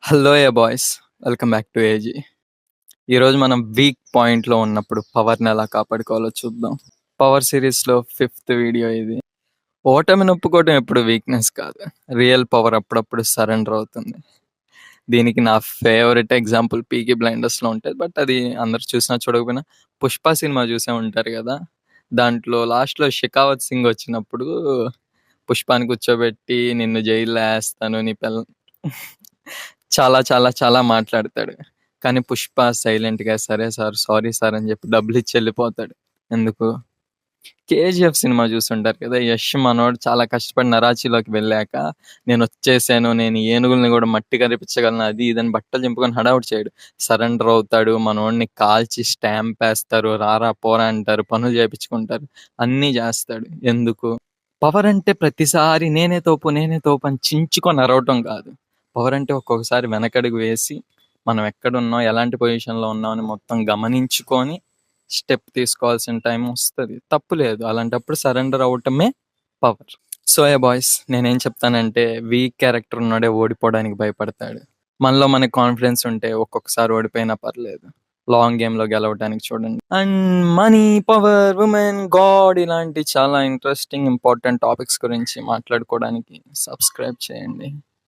Hello hey boys, welcome back to AG. ఈరోజు మనం week పాయింట్లో ఉన్నప్పుడు పవర్ని ఎలా కాపాడుకోవాలో చూద్దాం. పవర్ సిరీస్లో 5th వీడియో ఇది. ఓటమిని ఒప్పుకోవడం ఎప్పుడు వీక్నెస్ కాదు, రియల్ పవర్ అప్పుడప్పుడు సరెండర్ అవుతుంది. దీనికి నా ఫేవరెట్ ఎగ్జాంపుల్ పీకీ బ్లైండర్స్లో ఉంటుంది. బట్ అది అందరు చూసినా చూడకపోయినా పుష్ప సినిమా చూసే ఉంటారు కదా. దాంట్లో లాస్ట్లో షెకావత్ సింగ్ వచ్చినప్పుడు పుష్పాన్ని కూర్చోబెట్టి నిన్ను జైల్లో వేస్తాను నీ పిల్ల చాలా చాలా చాలా మాట్లాడతాడు. కానీ పుష్ప సైలెంట్గా సరే సార్, సారీ సార్ అని చెప్పి డబ్బులు ఇచ్చి వెళ్ళిపోతాడు. ఎందుకు? కేజీఎఫ్ సినిమా చూస్తుంటారు కదా, యష్ మనోడు చాలా కష్టపడి నరాచీలోకి వెళ్ళాక నేను వచ్చేసాను, నేను ఏనుగుల్ని కూడా మట్టి కరిపించగలను, అది ఇదని బట్టలు చింపుకొని హడావుట్ చేయడు. సరెండర్ అవుతాడు, మనోడిని కాల్చి స్టాంప్ వేస్తారు, రారా పోరా అంటారు, పనులు చేయించుకుంటారు, అన్నీ చేస్తాడు. ఎందుకు? పవర్ అంటే ప్రతిసారి నేనే తోపు అని చించుకొని అరవటం కాదు. పవర్ అంటే ఒక్కొక్కసారి వెనకడుగు వేసి మనం ఎక్కడున్నాం, ఎలాంటి పొజిషన్లో ఉన్నాం అని మొత్తం గమనించుకొని స్టెప్ తీసుకోవాల్సిన టైం వస్తుంది. తప్పు లేదు, అలాంటప్పుడు సరెండర్ అవటమే పవర్. సో ఏ బాయ్స్, నేనేం చెప్తానంటే వీక్ క్యారెక్టర్ ఉన్నాడే ఓడిపోవడానికి భయపడతాడు. మనలో మనకి కాన్ఫిడెన్స్ ఉంటే ఒక్కొక్కసారి ఓడిపోయినా పర్లేదు, లాంగ్ గేమ్లో గెలవడానికి చూడండి. And money, power, women, God ఇలాంటి చాలా ఇంట్రెస్టింగ్ ఇంపార్టెంట్ టాపిక్స్ గురించి మాట్లాడుకోవడానికి సబ్స్క్రైబ్ చేయండి.